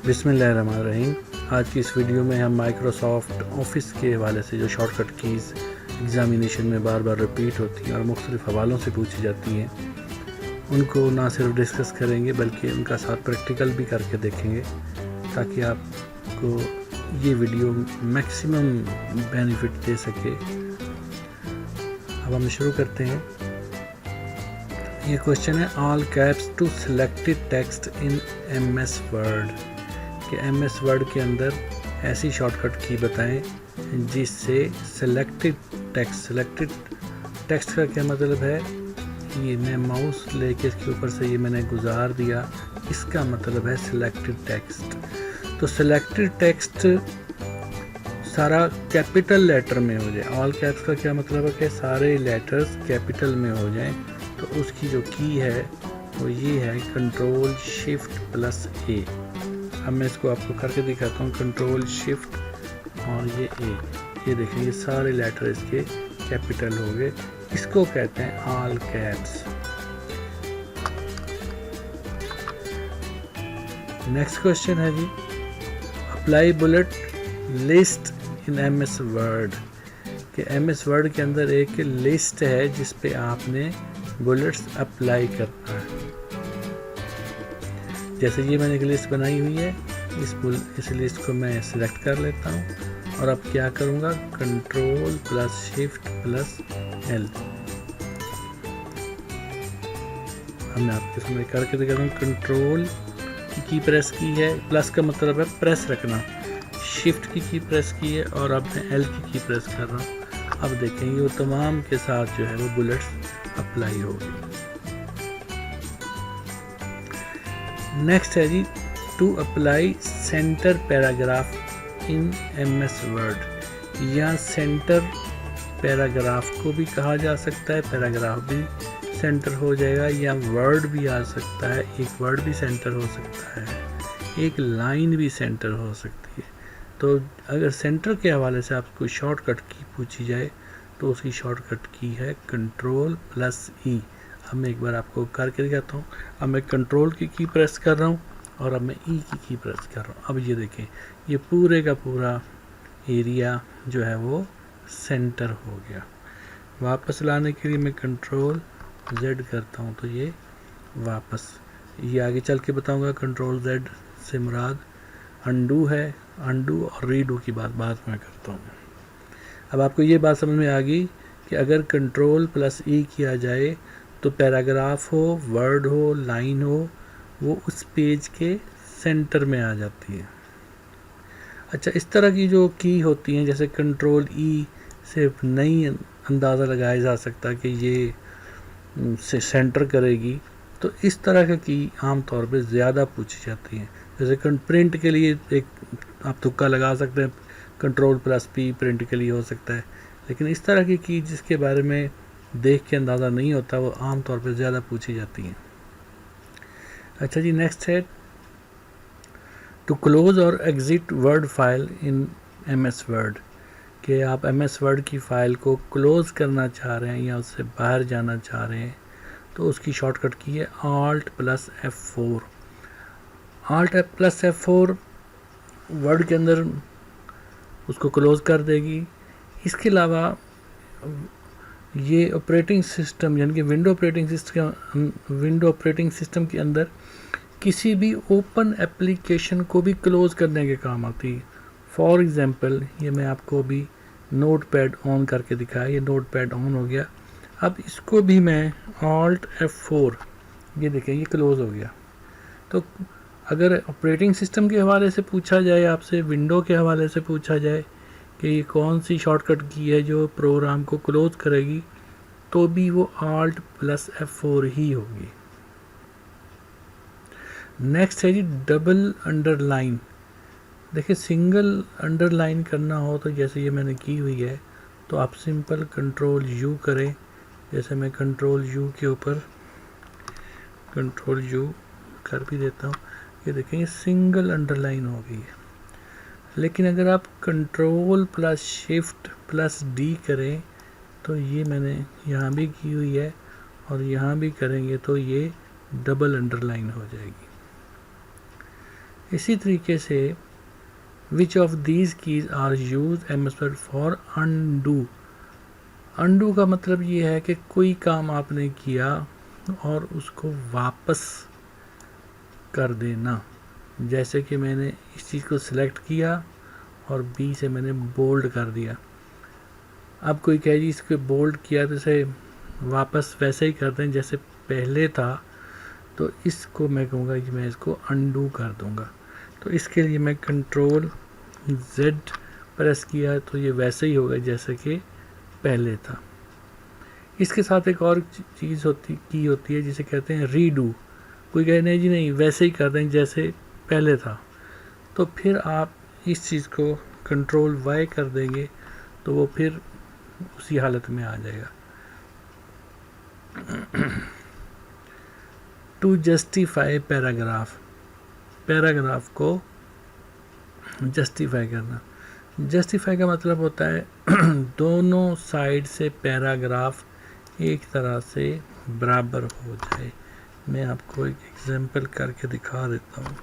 बिस्मिल्लाहिर्रहमानिर्रहीम। आज की इस वीडियो में हम माइक्रोसॉफ्ट ऑफिस के हवाले से जो शॉर्टकट कीज़ एग्ज़ामिनेशन में बार बार रिपीट होती हैं और मुख्तलिफ़ हवालों से पूछी जाती हैं, उनको ना सिर्फ डिस्कस करेंगे बल्कि उनका साथ प्रैक्टिकल भी करके देखेंगे ताकि आपको ये वीडियो मैक्सिमम बेनिफिट दे सके। अब हम शुरू करते हैं। ये क्वेश्चन है, all caps to selected text in MS Word कि MS वर्ड के अंदर ऐसी शॉर्टकट की बताएं जिससे सिलेक्टेड टेक्स्ट का क्या मतलब है। ये मैं माउस लेके इसके ऊपर से ये मैंने गुजार दिया, इसका मतलब है सिलेक्टेड टेक्स्ट। तो सिलेक्टेड टेक्स्ट सारा कैपिटल लेटर में हो जाए। ऑल कैप्स का क्या मतलब है कि सारे लेटर्स कैपिटल में हो जाएं। तो उसकी जो की है वो ये है कंट्रोल शिफ्ट प्लस A। अब मैं इसको आपको करके दिखाता हूँ। कंट्रोल शिफ्ट और ये देखें, ये सारे लेटर इसके कैपिटल हो गए। इसको कहते हैं ऑल कैप्स। नेक्स्ट क्वेश्चन है जी, अप्लाई बुलेट लिस्ट इन MS वर्ड कि MS वर्ड के अंदर एक लिस्ट है जिस पे आपने बुलेट्स अप्लाई करना है। जैसे ये मैंने एक लिस्ट बनाई हुई है, इस लिस्ट को मैं सिलेक्ट कर लेता हूँ और अब क्या करूँगा, control plus shift plus L। हमने आपके सामने करके दिखाता हूँ। कंट्रोल की प्रेस की है, प्लस का मतलब है प्रेस रखना, शिफ्ट की प्रेस की है और अब मैं L की प्रेस कर रहा हूँ। अब देखेंगे वो तमाम के साथ जो है वो बुलेट्स अप्लाई होगी। नेक्स्ट है जी, to apply centre paragraph in MS word. यहाँ सेंटर पैराग्राफ को भी कहा जा सकता है, पैराग्राफ भी सेंटर हो जाएगा, या वर्ड भी आ सकता है, एक वर्ड भी सेंटर हो सकता है, एक लाइन भी सेंटर हो सकती है। तो अगर सेंटर के हवाले से आपको शॉर्टकट की पूछी जाए तो उसकी शॉर्टकट की है कंट्रोल प्लस E। अब मैं एक बार आपको करके दिखाता हूँ। अब मैं कंट्रोल की प्रेस कर रहा हूँ और अब मैं E की प्रेस कर रहा हूँ। अब ये देखें, ये पूरे का पूरा एरिया जो है वो सेंटर हो गया। वापस लाने के लिए मैं कंट्रोल Z करता हूँ तो ये वापस, ये आगे चल के बताऊँगा। कंट्रोल Z से मुराद अंडू है, अंडू और रीडू की बात में करता हूँ। अब आपको ये बात समझ में आ गई कि अगर कंट्रोल प्लस E किया जाए तो पैराग्राफ हो, वर्ड हो, लाइन हो, वो उस पेज के सेंटर में आ जाती है। अच्छा, इस तरह की जो की होती हैं, जैसे कंट्रोल E से नहीं अंदाज़ा लगाया जा सकता कि ये से सेंटर करेगी, तो इस तरह की की आम तौर पे ज़्यादा पूछी जाती हैं। जैसे प्रिंट के लिए एक आप तुक्का लगा सकते हैं, कंट्रोल प्लस P प्रिंट के लिए हो सकता है, लेकिन इस तरह की जिसके बारे में देख के अंदाज़ा नहीं होता वो आम तौर पे ज़्यादा पूछी जाती हैं। अच्छा जी, नेक्स्ट है टू क्लोज और exit word file in MS Word कि आप MS वर्ड की फ़ाइल को क्लोज़ करना चाह रहे हैं या उससे बाहर जाना चाह रहे हैं तो उसकी शॉर्टकट की है Alt plus F4। Alt plus F4 word के अंदर उसको क्लोज़ कर देगी। इसके अलावा ये ऑपरेटिंग सिस्टम यानी कि विंडो ऑपरेटिंग सिस्टम के अंदर किसी भी ओपन एप्लीकेशन को भी क्लोज़ करने के काम आती है। फॉर एग्ज़ाम्पल, ये मैं आपको अभी नोटपैड ऑन करके दिखाया, ये नोटपैड ऑन हो गया। अब इसको भी मैं Alt F4, ये देखें ये क्लोज़ हो गया। तो अगर ऑपरेटिंग सिस्टम के हवाले से पूछा जाए, आपसे विंडो के हवाले से पूछा जाए कि ये कौन सी शॉर्टकट की है जो प्रोग्राम को क्लोज़ करेगी, तो भी वो Alt प्लस F4 ही होगी। नेक्स्ट है जी डबल अंडरलाइन। देखिए, सिंगल अंडरलाइन करना हो तो जैसे ये मैंने की हुई है तो आप सिंपल कंट्रोल U करें। जैसे मैं कंट्रोल U के ऊपर कंट्रोल U कर भी देता हूँ, ये देखें ये सिंगल अंडरलाइन हो गई है। लेकिन अगर आप control plus shift plus D करें तो ये मैंने यहाँ भी की हुई है और यहाँ भी करेंगे तो ये डबल अंडरलाइन हो जाएगी। इसी तरीके से which of these keys are use MS Word for undo. Undo का मतलब ये है कि कोई काम आपने किया और उसको वापस कर देना। जैसे कि मैंने इस चीज़ को सिलेक्ट किया और बी से मैंने बोल्ड कर दिया। अब कोई कहे जी इसको बोल्ड किया तो इसे वापस वैसे ही कर दें जैसे पहले था, तो इसको मैं कहूँगा कि मैं इसको अनडू कर दूँगा। तो इसके लिए मैं कंट्रोल Z प्रेस किया तो ये वैसे ही होगा जैसे कि पहले था। इसके साथ एक और चीज़ होती है जिसे कहते हैं रीडू। कोई कहे नहीं जी नहीं वैसे ही कर दें जैसे पहले था, तो फिर आप इस चीज़ को कंट्रोल Y कर देंगे तो वो फिर उसी हालत में आ जाएगा। टू जस्टिफाई पैराग्राफ, पैराग्राफ को जस्टिफाई करना। जस्टिफाई का मतलब होता है दोनों साइड से पैराग्राफ एक तरह से बराबर हो जाए। मैं आपको एक एग्जांपल करके दिखा देता हूँ।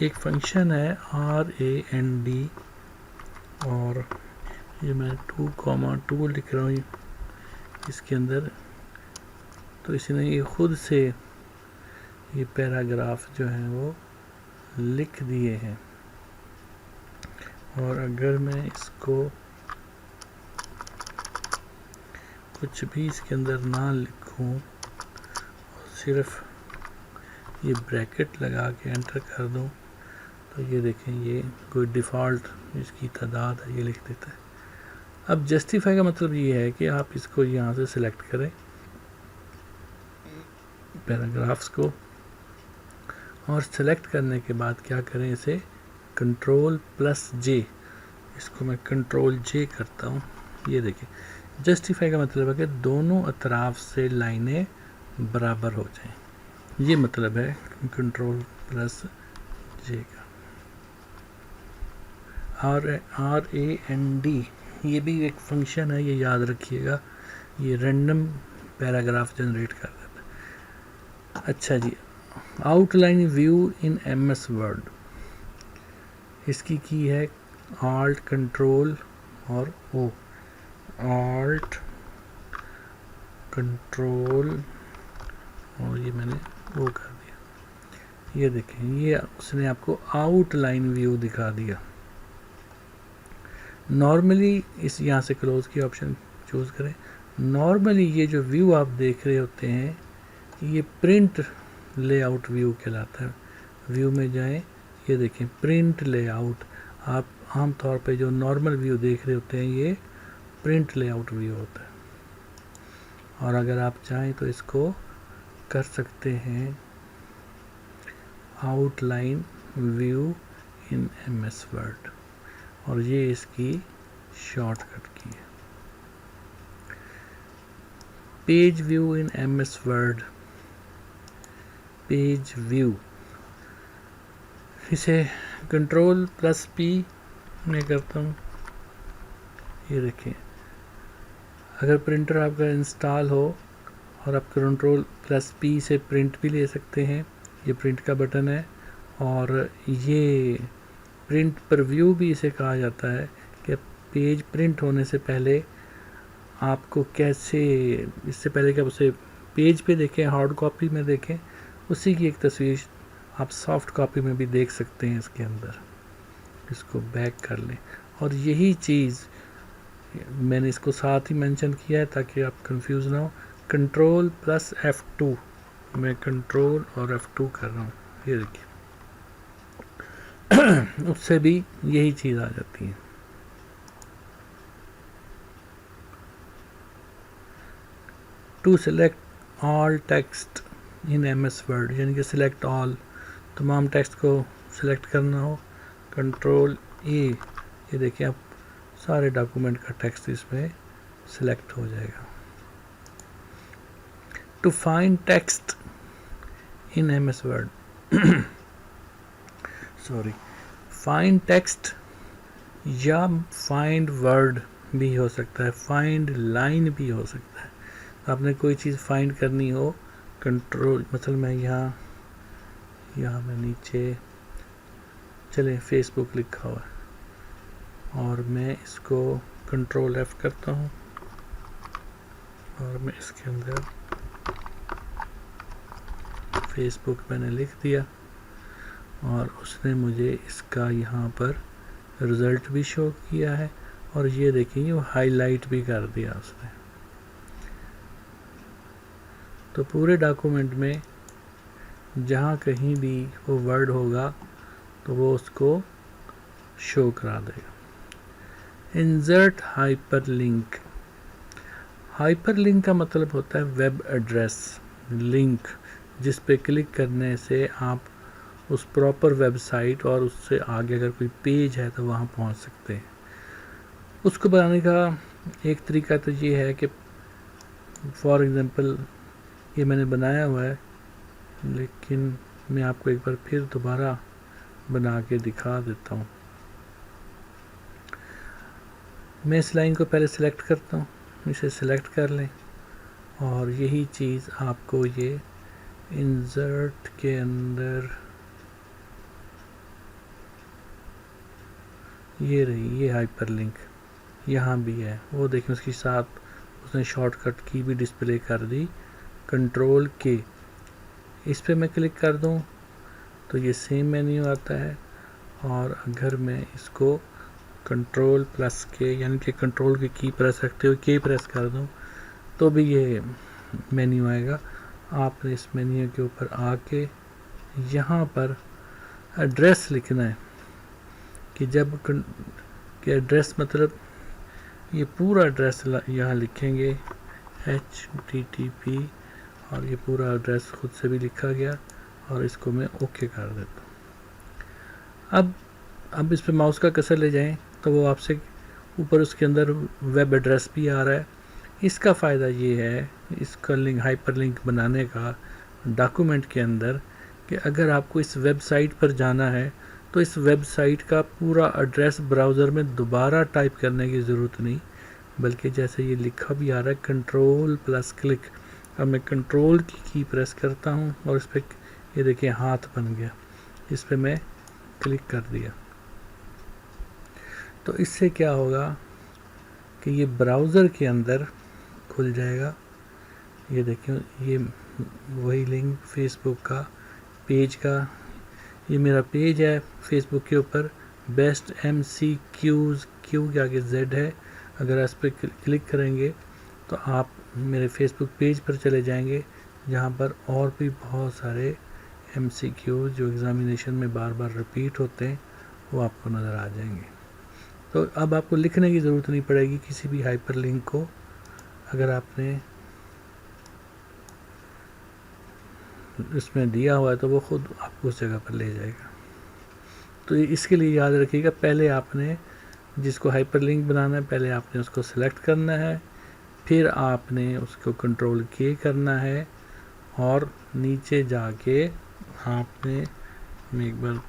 एक फंक्शन है RAND और ये मैं 2,2 लिख रहा हूँ इसके अंदर, तो इसने ये खुद से ये पैराग्राफ जो है वो लिख दिए हैं। और अगर मैं इसको कुछ भी इसके अंदर ना लिखूं और सिर्फ ये ब्रैकेट लगा के एंटर कर दूं तो ये देखें ये कोई डिफ़ॉल्ट इसकी तादाद है ये लिख देता है। अब जस्टिफाई का मतलब ये है कि आप इसको यहाँ से सिलेक्ट करें पैराग्राफ्स को, और सेलेक्ट करने के बाद क्या करें, इसे Ctrl+J, इसको मैं Ctrl+J करता हूँ। ये देखिए जस्टिफाई का मतलब है कि दोनों अतराफ से लाइनें बराबर हो जाएं, ये मतलब है Ctrl+J का। RAND ये भी एक फंक्शन है, ये याद रखिएगा, ये रैंडम पैराग्राफ जनरेट कर देता है। अच्छा जी, outline view in MS word, इसकी की है Alt Control और O, Alt Control और ये मैंने O कर दिया। ये देखें ये उसने आपको आउटलाइन व्यू दिखा दिया। नॉर्मली इस यहाँ से क्लोज की ऑप्शन चूज़ करें। नॉर्मली ये जो व्यू आप देख रहे होते हैं ये प्रिंट लेआउट व्यू कहलाता है। व्यू में जाएं, ये देखें प्रिंट लेआउट, आप आम तौर पे जो नॉर्मल व्यू देख रहे होते हैं ये प्रिंट लेआउट व्यू होता है। और अगर आप चाहें तो इसको कर सकते हैं outline view in MS word, और ये इसकी शॉर्टकट की है। Page view in MS word, page view, इसे Ctrl+P मैं करता हूँ। ये देखिए अगर प्रिंटर आपका इंस्टॉल हो और आप Ctrl+P से प्रिंट भी ले सकते हैं, ये प्रिंट का बटन है, और ये प्रिंट प्रीव्यू भी इसे कहा जाता है कि पेज प्रिंट होने से पहले आपको कैसे, इससे पहले कि आप उसे पेज पे देखें, हार्ड कॉपी में देखें, उसी की एक तस्वीर आप सॉफ्ट कॉपी में भी देख सकते हैं इसके अंदर। इसको बैक कर लें, और यही चीज़ मैंने इसको साथ ही मेंशन किया है ताकि आप कंफ्यूज ना हो। Ctrl+F2, मैं कंट्रोल और F2 कर रहा हूँ, ये देखिए उससे भी यही चीज़ आ जाती है। To select all text in MS Word, यानी कि सिलेक्ट ऑल, तमाम टेक्स्ट को सिलेक्ट करना हो, Ctrl+A, ये देखिए आप सारे डॉक्यूमेंट का टेक्स्ट इसमें सिलेक्ट हो जाएगा। To find text in MS Word, sorry, find text या फाइंड वर्ड भी हो सकता है, फाइंड लाइन भी हो सकता है। आपने कोई चीज़ फाइंड करनी हो, कंट्रोल, मतलब मैं यहाँ यहाँ मैं नीचे चले फेसबुक लिखा हुआ है और मैं इसको कंट्रोल F करता हूँ और मैं इसके अंदर फेसबुक मैंने लिख दिया और उसने मुझे इसका यहाँ पर रिज़ल्ट भी शो किया है और ये देखिए वो हाईलाइट भी कर दिया उसने। तो पूरे डॉक्यूमेंट में जहाँ कहीं भी वो वर्ड होगा तो वो उसको शो करा देगा। Insert hyperlink. हाइपरलिंक का मतलब होता है वेब एड्रेस लिंक, जिस पे क्लिक करने से आप उस प्रॉपर वेबसाइट और उससे आगे अगर कोई पेज है तो वहाँ पहुँच सकते हैं। उसको बनाने का एक तरीका तो ये है कि फॉर एग्ज़ाम्पल ये मैंने बनाया हुआ है, लेकिन मैं आपको एक बार फिर दोबारा बना के दिखा देता हूँ। मैं इस लाइन को पहले सिलेक्ट करता हूँ, इसे सिलेक्ट कर लें और यही चीज़ आपको ये इंसर्ट के अंदर ये रही, ये हाइपरलिंक यहाँ भी है। वो देखें उसके साथ उसने शॉर्टकट की भी डिस्प्ले कर दी, कंट्रोल के। इस पे मैं क्लिक कर दूँ तो ये सेम मेन्यू आता है और अगर मैं इसको कंट्रोल प्लस के यानी कि कंट्रोल की प्रेस रखते हुए के प्रेस कर दूँ तो भी ये मेन्यू आएगा। आपने इस मेन्यू के ऊपर आके यहाँ पर एड्रेस लिखना है कि जब कि एड्रेस मतलब ये पूरा एड्रेस यहाँ लिखेंगे HTTP और ये पूरा एड्रेस खुद से भी लिखा गया और इसको मैं ओके कर देता हूँ। अब इस पे माउस का कर्सर ले जाएं तो वो आपसे ऊपर उसके अंदर वेब एड्रेस भी आ रहा है। इसका फ़ायदा ये है इसका लिंक हाइपरलिंक बनाने का डॉक्यूमेंट के अंदर कि अगर आपको इस वेबसाइट पर जाना है तो इस वेबसाइट का पूरा एड्रेस ब्राउज़र में दोबारा टाइप करने की ज़रूरत नहीं, बल्कि जैसे ये लिखा भी आ रहा है कंट्रोल प्लस क्लिक। अब मैं कंट्रोल की प्रेस करता हूँ और इस पर ये देखिए हाथ बन गया, इस पर मैं क्लिक कर दिया तो इससे क्या होगा कि ये ब्राउज़र के अंदर खुल जाएगा। ये देखिए ये वही लिंक फेसबुक का पेज का, ये मेरा पेज है फेसबुक के ऊपर बेस्ट MCQs क्यू के आगे Z है। अगर इस पर क्लिक करेंगे तो आप मेरे फेसबुक पेज पर चले जाएंगे जहाँ पर और भी बहुत सारे MCQs जो एग्ज़ामिनेशन में बार बार रिपीट होते हैं वो आपको नज़र आ जाएंगे। तो अब आपको लिखने की ज़रूरत नहीं पड़ेगी किसी भी हाइपरलिंक को, अगर आपने इसमें दिया हुआ है तो वो खुद आपको उस जगह पर ले जाएगा। तो इसके लिए याद रखिएगा पहले आपने जिसको हाइपरलिंक बनाना है पहले आपने उसको सिलेक्ट करना है, फिर आपने उसको कंट्रोल के करना है और नीचे जाके आपने एक बार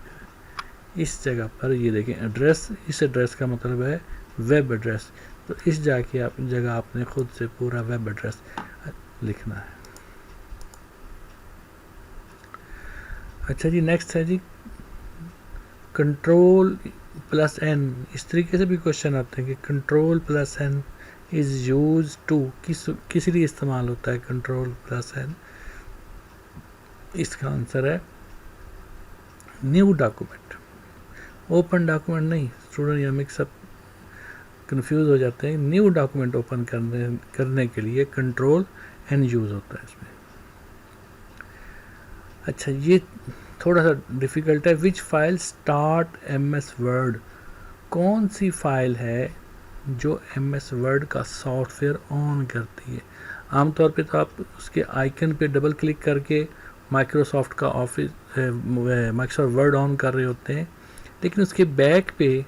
इस जगह पर ये देखें एड्रेस, इस एड्रेस का मतलब है वेब एड्रेस, तो इस जगह आपने खुद से पूरा वेब एड्रेस लिखना है। अच्छा जी नेक्स्ट है जी कंट्रोल प्लस N। इस तरीके से भी क्वेश्चन आते हैं कि control plus N is use to किस लिए इस्तेमाल होता है कंट्रोल प्लस N। इसका आंसर है न्यू डॉक्यूमेंट, ओपन डॉक्यूमेंट नहीं। स्टूडेंट या मिक्सअप कंफ्यूज हो जाते हैं। न्यू डॉक्यूमेंट ओपन करने के लिए कंट्रोल N यूज़ होता है इसमें। अच्छा ये थोड़ा सा डिफ़िकल्ट है। विच फाइल स्टार्ट MS वर्ड। कौन सी फाइल है जो MS वर्ड का सॉफ्टवेयर ऑन करती है। आमतौर पे तो आप उसके आइकन पे डबल क्लिक करके माइक्रोसॉफ्ट का ऑफिस माइक्रोसॉफ्ट वर्ड ऑन कर रहे होते हैं, लेकिन उसके बैक पे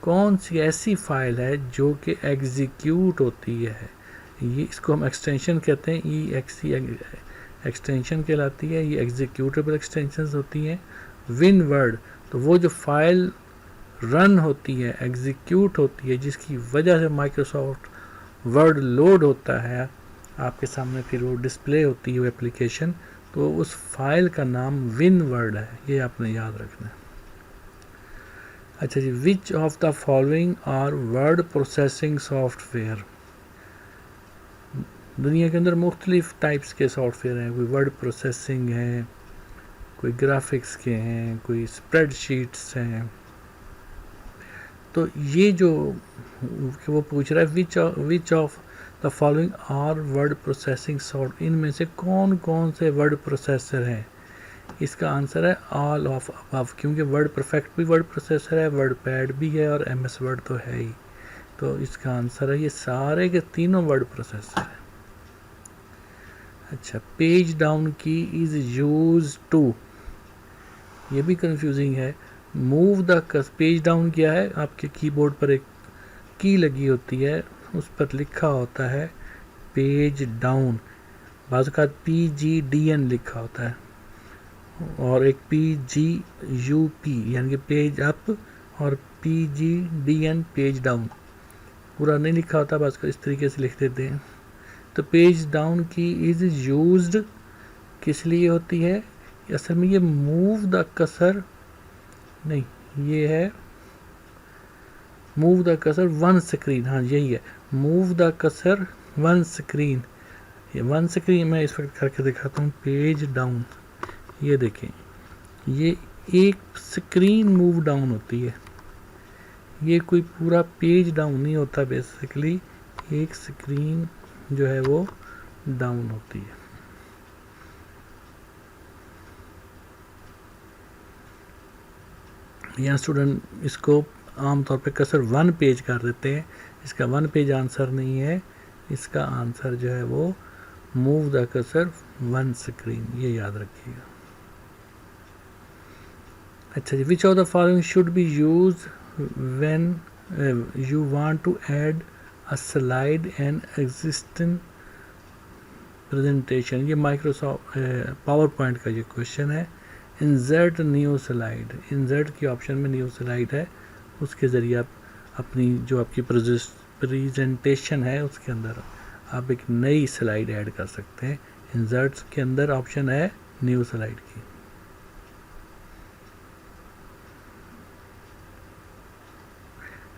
कौन सी ऐसी फाइल है जो कि एग्जीक्यूट होती है। ये इसको हम एक्सटेंशन कहते हैं, EXE एक्सटेंशन कहलाती है। ये एग्जीक्यूटेबल एक्सटेंशंस होती हैं। विन वर्ड तो वो जो फाइल रन होती है एग्जीक्यूट होती है जिसकी वजह से माइक्रोसॉफ्ट वर्ड लोड होता है आपके सामने, फिर वो डिस्प्ले होती है वो एप्लीकेशन, तो उस फाइल का नाम विनवर्ड है, ये आपने याद रखना है। अच्छा जी, which of the following are word processing software. दुनिया के अंदर मुख्तलिफ टाइप्स के सॉफ्टवेयर हैं, कोई वर्ड प्रोसेसिंग है, कोई ग्राफिक्स के हैं, कोई स्प्रेडशीट्स हैं। तो ये जो वो पूछ रहा है which of the following are word processing soft, इनमें से कौन कौन से वर्ड प्रोसेसर हैं। इसका आंसर है ऑल ऑफ अबव, क्योंकि वर्ड परफेक्ट भी वर्ड प्रोसेसर है, वर्ड पैड भी है और MS वर्ड तो है ही। तो इसका आंसर है ये सारे के तीनों वर्ड प्रोसेसर है। अच्छा, पेज डाउन की इज यूज टू, ये भी कंफ्यूजिंग है। मूव द पेज डाउन क्या है, आपके कीबोर्ड पर एक की लगी होती है, उस पर लिखा होता है पेज डाउन, बाज़ का PGDN लिखा होता है, और एक PGUP यानी कि पेज अप, और PGDN पेज डाउन, पूरा नहीं लिखा होता, बस इस तरीके से लिख देते हैं। तो पेज डाउन की इज यूज्ड किस लिए होती है, असल में ये मूव द कसर नहीं, ये है move the cursor one screen, हाँ यही है, move the cursor one screen. ये वन स्क्रीन मैं इस वक्त करके दिखाता हूँ, पेज डाउन, ये देखें, ये एक स्क्रीन मूव डाउन होती है, ये कोई पूरा पेज डाउन नहीं होता, बेसिकली एक स्क्रीन जो है वो डाउन होती है। यहाँ स्टूडेंट इसको आमतौर पे कसर वन पेज कर देते हैं, इसका वन पेज आंसर नहीं है, इसका आंसर जो है वो move the cursor one screen, ये याद रखिएगा। अच्छा जी, which of the following should be use when you want to add a slide and existing presentation, ये माइक्रोसॉफ्ट पावर पॉइंट का ये क्वेश्चन है। इंसर्ट न्यू स्लाइड, इंसर्ट की ऑप्शन में न्यू स्लाइड है, उसके ज़रिए आप अपनी जो आपकी प्रेजेंटेशन है उसके अंदर आप एक नई स्लाइड ऐड कर सकते हैं। इंसर्ट के अंदर ऑप्शन है न्यू स्लाइड की।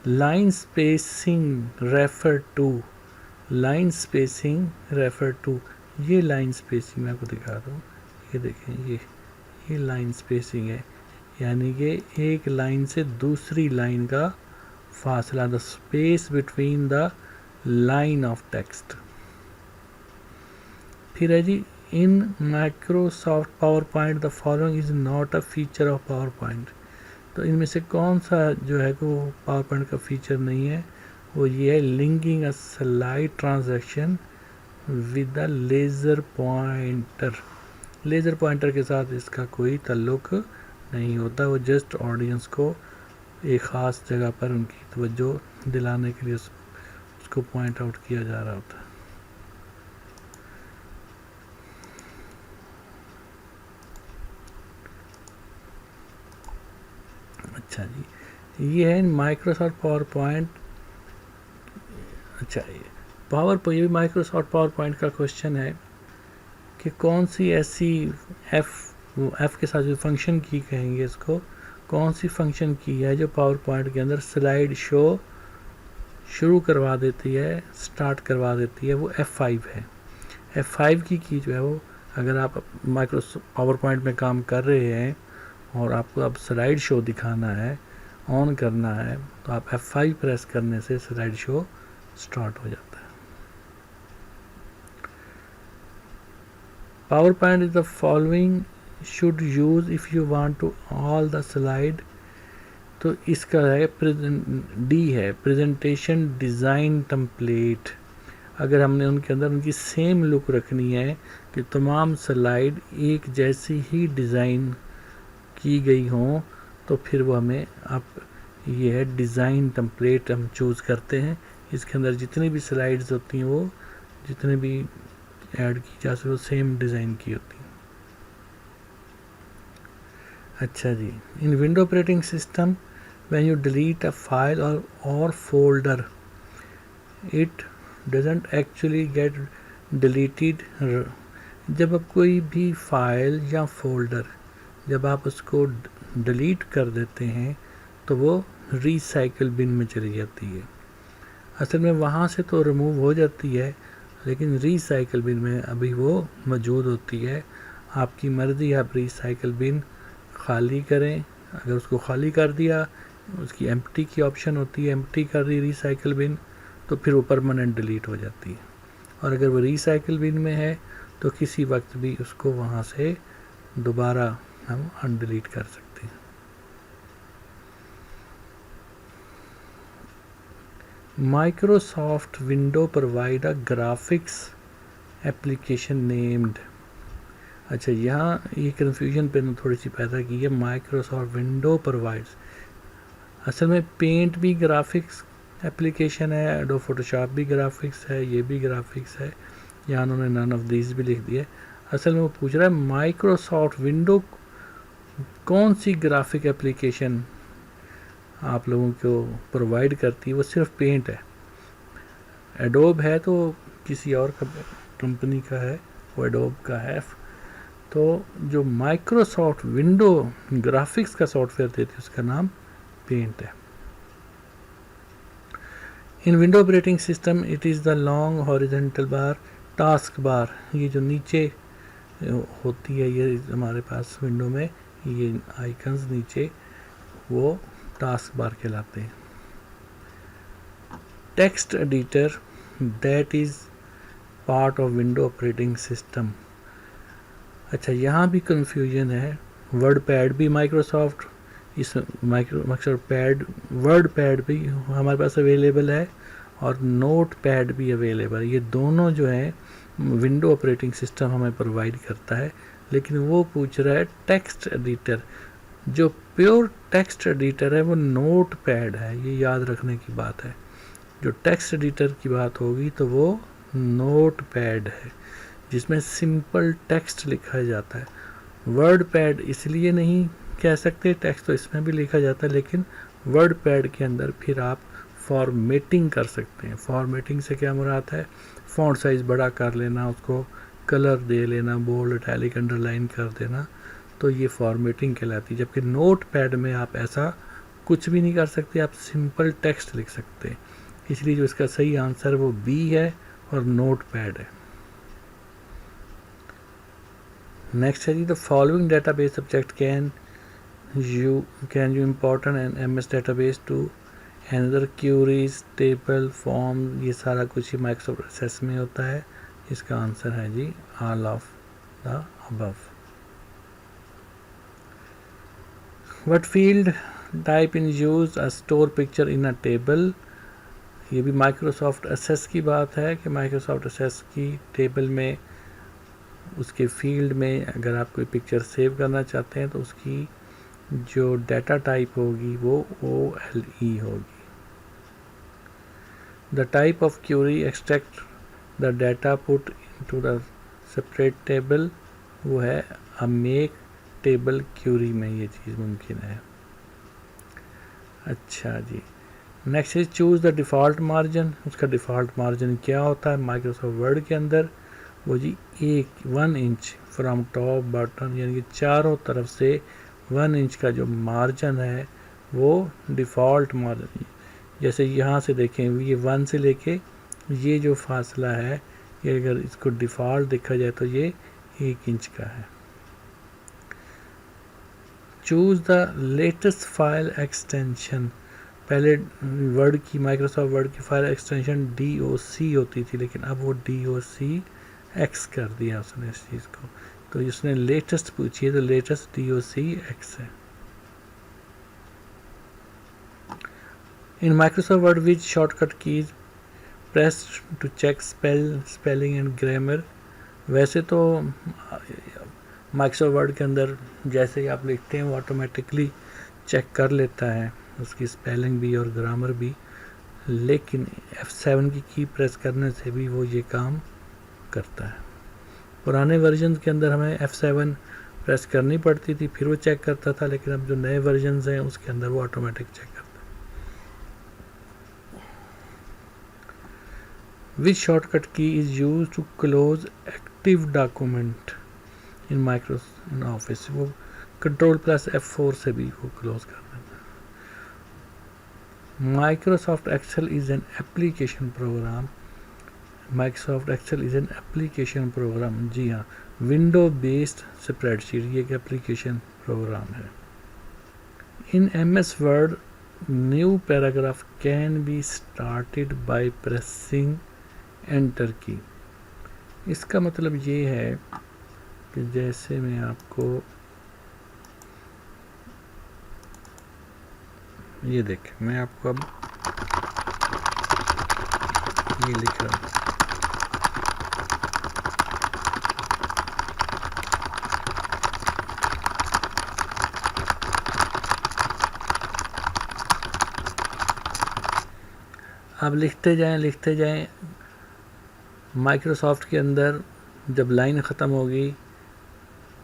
Line spacing refer to, line spacing refer to, ये लाइन स्पेसिंग मैं आपको दिखा दूँ, ये देखें, ये लाइन स्पेसिंग है, यानी कि एक लाइन से दूसरी लाइन का फासला, the space between the line of text. फिर है जी, in Microsoft power point the following is not a feature of power point, तो इनमें से कौन सा जो है वो पावर पॉइंट का फीचर नहीं है, वो ये है linking a slide transaction with the laser pointer. Laser pointer के साथ इसका कोई ताल्लुक नहीं होता, वो जस्ट ऑडियंस को एक ख़ास जगह पर उनकी तवज्जो दिलाने के लिए उसको पॉइंट आउट किया जा रहा होता है। अच्छा जी, ये है माइक्रोसॉफ्ट पावर पॉइंट। अच्छा, ये भी माइक्रोसॉफ्ट पावर पॉइंट का क्वेश्चन है कि कौन सी ऐसी एफ के साथ जो फंक्शन की कहेंगे इसको, कौन सी फंक्शन की है जो पावर पॉइंट के अंदर स्लाइड शो शुरू करवा देती है, स्टार्ट करवा देती है, वो F5 है। F5 की जो है वो, अगर आप माइक्रोसॉफ्ट पावर पॉइंट में काम कर रहे हैं और आपको अब स्लाइड शो दिखाना है, ऑन करना है, तो आप F5 प्रेस करने से स्लाइड शो स्टार्ट हो जाता है। PowerPoint is the following should use if you want to all the slide, तो इसका है D है, प्रेजेंटेशन डिज़ाइन टेम्पलेट। अगर हमने उनके अंदर उनकी सेम लुक रखनी है कि तमाम स्लाइड एक जैसी ही डिज़ाइन की गई हों, तो फिर वो हमें ये है डिज़ाइन टेम्पलेट हम चूज़ करते हैं। इसके अंदर जितनी भी स्लाइड्स होती हैं वो जितने भी ऐड की जा सकती वो सेम डिज़ाइन की होती हैं। अच्छा जी, in window operating system when you delete a file और folder, it doesn't actually get deleted, जब आप कोई भी फाइल या फोल्डर जब आप उसको डिलीट कर देते हैं तो वो रिसाइकिल बिन में चली जाती है। असल में वहाँ से तो रिमूव हो जाती है, लेकिन रिसाइकिल बिन में अभी वो मौजूद होती है। आपकी मर्ज़ी, आप रिसाइकिल बिन खाली करें। अगर उसको खाली कर दिया, उसकी एम्प्टी की ऑप्शन होती है, एम्प्टी कर दी रिसाइकिल बिन, तो फिर वो परमानेंट डिलीट हो जाती है। और अगर वो रिसाइकिल बिन में है तो किसी वक्त भी उसको वहाँ से दोबारा हम अनडिलीट कर सकते हैं। Microsoft window provide a graphics application named. अच्छा, यहाँ ये कन्फ्यूजन पे थोड़ी सी पैदा की है। माइक्रोसॉफ्ट विंडो प्रोवाइड्स, असल में पेंट भी ग्राफिक्स एप्लीकेशन है, एडोब फोटोशॉप भी ग्राफिक्स है, ये भी ग्राफिक्स है। यहाँ उन्होंने नन ऑफ दीज भी लिख दिया। असल में वो पूछ रहा है माइक्रोसॉफ्ट विंडो कौन सी ग्राफिक एप्लीकेशन आप लोगों को प्रोवाइड करती है। वो सिर्फ पेंट है। एडोब है तो किसी और कंपनी का है, वो एडोब का है। तो जो माइक्रोसॉफ्ट विंडो ग्राफिक्स का सॉफ्टवेयर देती है उसका नाम पेंट है। इन window operating system it is the long horizontal bar task bar. ये जो नीचे होती है, ये हमारे पास विंडो में ये आइकन्स नीचे, वो टास्क बार कहलाते हैं। Text editor that is part of window operating system. अच्छा, यहाँ भी कंफ्यूजन है। वर्ड पैड भी माइक्रोसॉफ्ट, इस माइक्रोसॉफ्ट पैड, वर्ड पैड भी हमारे पास अवेलेबल है और नोट पैड भी अवेलेबल है। ये दोनों जो है विंडो ऑपरेटिंग सिस्टम हमें प्रोवाइड करता है। लेकिन वो पूछ रहा है टेक्स्ट एडिटर। जो प्योर टेक्स्ट एडिटर है वो नोट पैड है, ये याद रखने की बात है। जो टेक्स्ट एडिटर की बात होगी तो वो नोट पैड है, जिसमें सिंपल टेक्स्ट लिखा जाता है। वर्ड पैड इसलिए नहीं कह सकते, टेक्स्ट तो इसमें भी लिखा जाता है, लेकिन वर्ड पैड के अंदर फिर आप फॉर्मेटिंग कर सकते हैं। फॉर्मेटिंग से क्या मुराद है? फ़ॉन्ट साइज़ बड़ा कर लेना, उसको कलर दे लेना, बोल्ड, इटैलिक, अंडरलाइन कर देना, तो ये फॉर्मेटिंग कहलाती है। जबकि नोट पैड में आप ऐसा कुछ भी नहीं कर सकते, आप सिंपल टेक्स्ट लिख सकते हैं। इसलिए जो इसका सही आंसर वो बी है और नोट पैड है। नेक्स्ट है जी, the following database subject can you import an MS database to another queries, table, form, ये सारा कुछ ही माइक्रोसॉफ्ट एक्सेस में होता है। इसका आंसर है जी all of the above. What field type in use a store picture in a table. ये भी माइक्रोसॉफ्ट एक्सेस की बात है कि माइक्रोसॉफ्ट एक्सेस की टेबल में उसके फील्ड में अगर आप कोई पिक्चर सेव करना चाहते हैं तो उसकी जो डाटा टाइप होगी वो OLE होगी। The type of query extract the data put into the separate table, वो है अ मेक टेबल क्यूरी में ये चीज़ मुमकिन है। अच्छा जी, next is choose the default margin. उसका डिफ़ॉल्ट मार्जिन क्या होता है माइक्रोसॉफ्ट वर्ड के अंदर? वो जी 1 इंच फ्रॉम टॉप बॉटम, यानी कि चारों तरफ से 1 इंच का जो मार्जिन है वो डिफ़ॉल्ट मार्जिन। जैसे यहाँ से देखें, ये 1 से लेके ये जो फासला है, ये अगर इसको डिफ़ॉल्ट देखा जाए तो ये 1 इंच का है। Choose the latest file extension. पहले वर्ड की, माइक्रोसॉफ्ट वर्ड की फाइल एक्सटेंशन DOC होती थी, लेकिन अब वो DOCX कर दिया उसने इस चीज़ को। तो उसने लेटेस्ट पूछी है तो लेटेस्ट DOCX है। In Microsoft Word which shortcut keys press to check spelling and grammar. वैसे तो माइक्रोसॉफ्ट वर्ड के अंदर जैसे ही आप लिखते हैं वो ऑटोमेटिकली चेक कर लेता है उसकी स्पेलिंग भी और ग्रामर भी, लेकिन F7 की प्रेस करने से भी वो ये काम करता है। पुराने वर्जन के अंदर हमें F7 प्रेस करनी पड़ती थी फिर वो चेक करता था, लेकिन अब जो नए वर्जन हैं उसके अंदर वो ऑटोमेटिक चेक करता है। Which shortcut key is use to close active document in Microsoft Office, वो कंट्रोल प्लस F4 से भी वो क्लोज कर देता है। Microsoft Excel is an application program. Microsoft Excel is an application program, जी हाँ, विंडो बेस्ड स्प्रेडशीट, ये एक एप्लीकेशन प्रोग्राम है। In MS word new paragraph can be started by pressing enter key. इसका मतलब ये है कि जैसे मैं आपको ये देखें, मैं आपको अब ये लिख रहा हूँ, आप लिखते जाएं। माइक्रोसॉफ्ट के अंदर जब लाइन ख़त्म होगी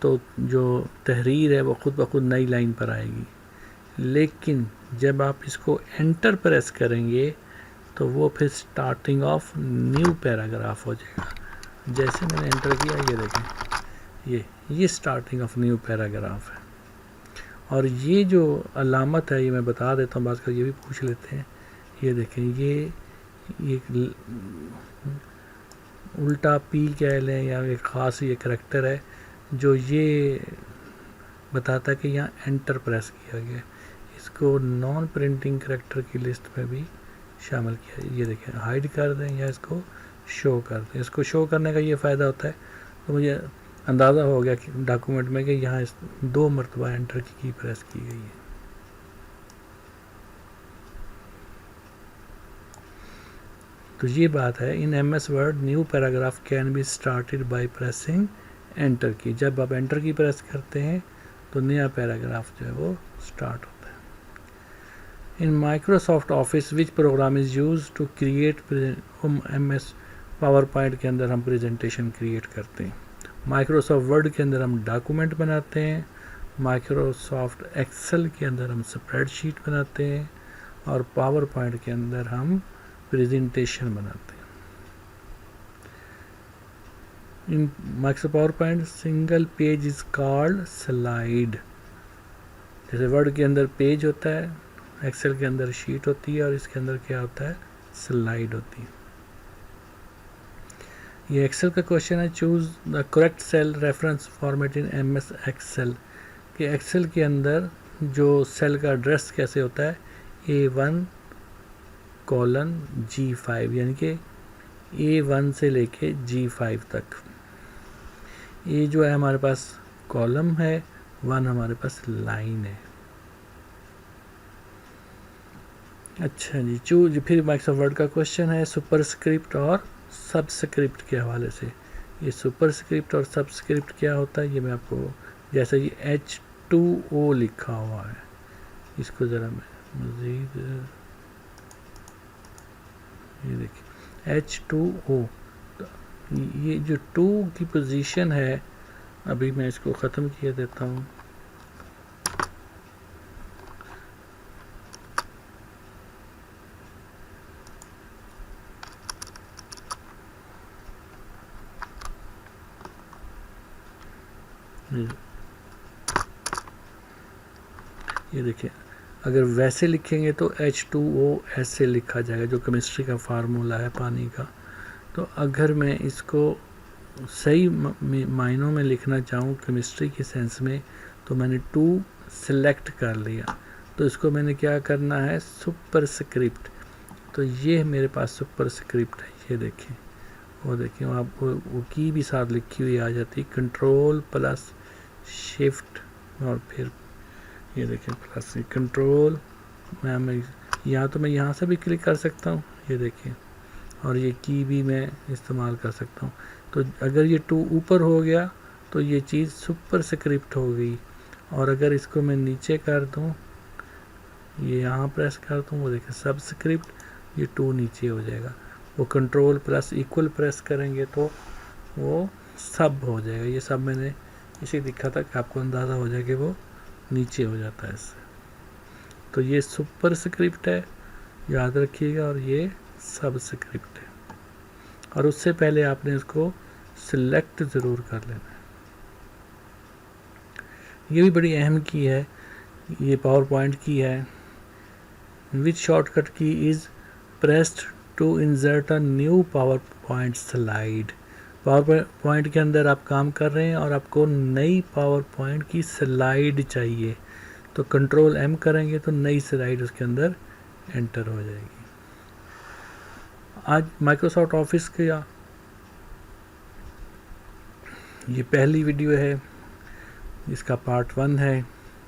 तो जो तहरीर है वो खुद ब खुद नई लाइन पर आएगी, लेकिन जब आप इसको एंटर प्रेस करेंगे तो वो फिर स्टार्टिंग ऑफ न्यू पैराग्राफ हो जाएगा। जैसे मैंने एंटर किया, ये देखें, ये स्टार्टिंग ऑफ न्यू पैराग्राफ है। और ये जो अलामत है, ये मैं बता देता हूँ, बात कर ये भी पूछ लेते हैं। ये देखें, ये उल्टा पी कह लें या एक ख़ास ये करैक्टर है जो ये बताता है कि यहाँ एंटर प्रेस किया गया। इसको नॉन प्रिंटिंग करैक्टर की लिस्ट में भी शामिल किया। ये देखें, हाइड कर दें या इसको शो कर दें। इसको शो करने का ये फ़ायदा होता है, तो मुझे अंदाज़ा हो गया कि डॉक्यूमेंट में कि यहाँ 2 मरतबा एंटर की प्रेस की गई है। तो ये बात है, in MS word new paragraph can be started by pressing enter की। जब आप एंटर की प्रेस करते हैं तो नया पैराग्राफ जो है वो स्टार्ट होता है। In Microsoft Office which program is use to create MS PowerPoint के अंदर हम प्रेजेंटेशन क्रिएट करते हैं। माइक्रोसॉफ्ट वर्ड के अंदर हम डॉक्यूमेंट बनाते हैं। माइक्रोसॉफ्ट एक्सेल के अंदर हम स्प्रेडशीट बनाते हैं। और पावर पॉइंट के अंदर हम प्रेजेंटेशन बनाते हैं। इन Microsoft power point single page is called slide. जैसे वर्ड के अंदर पेज होता है, एक्सेल के अंदर शीट होती है, और इसके अंदर क्या होता है, स्लाइड होती है। ये एक्सेल का क्वेश्चन है, choose the correct cell reference format in MS Excel. कि एक्सेल के अंदर जो सेल का एड्रेस कैसे होता है, A1 कॉलन G5, यानी कि A1 से लेके G5 तक। ये जो है हमारे पास कॉलम है, 1 हमारे पास लाइन है। अच्छा जी, चूज फिर माइक्रोसॉफ्ट वर्ड का क्वेश्चन है सुपरस्क्रिप्ट और सबस्क्रिप्ट के हवाले से। ये सुपरस्क्रिप्ट और सबस्क्रिप्ट क्या होता है, ये मैं आपको, जैसे ये H2O लिखा हुआ है, इसको ज़रा मैं मज़ीद, ये देखिए H2O, ये जो 2 की पोजीशन है, अभी मैं इसको ख़त्म किए देता हूँ। ये देखिए, अगर वैसे लिखेंगे तो H2O ऐसे लिखा जाएगा, जो केमिस्ट्री का फार्मूला है पानी का। तो अगर मैं इसको सही मायनों में लिखना चाहूँ केमिस्ट्री के सेंस में, तो मैंने 2 सिलेक्ट कर लिया, तो इसको मैंने क्या करना है, सुपरस्क्रिप्ट। तो ये मेरे पास सुपरस्क्रिप्ट है, ये देखें, वो देखें, आपको वो की भी साथ लिखी हुई आ जाती है, कंट्रोल प्लस शिफ्ट, और फिर ये देखें प्लस कंट्रोल, मैं यहाँ तो मैं यहाँ से भी क्लिक कर सकता हूँ, ये देखें, और ये की भी मैं इस्तेमाल कर सकता हूँ। तो अगर ये 2 ऊपर हो गया तो ये चीज़ सुपरस्क्रिप्ट हो गई, और अगर इसको मैं नीचे कर दूँ, ये यहाँ प्रेस कर दूँ, वो देखें सबस्क्रिप्ट, ये 2 नीचे हो जाएगा। वो कंट्रोल प्लस इक्वल प्रेस करेंगे तो वो सब हो जाएगा। ये सब मैंने इसे लिखा था कि आपको अंदाज़ा हो जाए कि वो नीचे हो जाता है इससे। तो ये सुपरस्क्रिप्ट है, याद रखिएगा, और ये सबस्क्रिप्ट है। और उससे पहले आपने इसको सिलेक्ट ज़रूर कर लेना है। ये भी बड़ी अहम की है, ये पावर पॉइंट की है। Which shortcut key is pressed to insert a new PowerPoint slide. PowerPoint के अंदर आप काम कर रहे हैं और आपको नई पावर पॉइंट की स्लाइड चाहिए, तो कंट्रोल M करेंगे तो नई स्लाइड उसके अंदर एंटर हो जाएगी। आज माइक्रोसॉफ्ट ऑफिस का ये पहली वीडियो है, इसका पार्ट 1 है।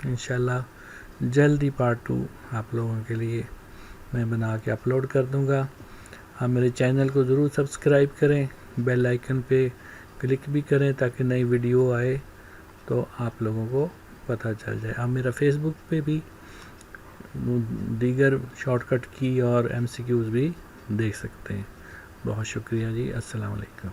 इंशाल्लाह जल्दी पार्ट 2 आप लोगों के लिए मैं बना के अपलोड कर दूंगा। आप मेरे चैनल को ज़रूर सब्सक्राइब करें, बेल आइकन पे क्लिक भी करें ताकि नई वीडियो आए तो आप लोगों को पता चल जाए। आप मेरा फेसबुक पे भी दीगर शॉर्टकट की और MCQs भी देख सकते हैं। बहुत शुक्रिया जी। अस्सलाम वालेकुम।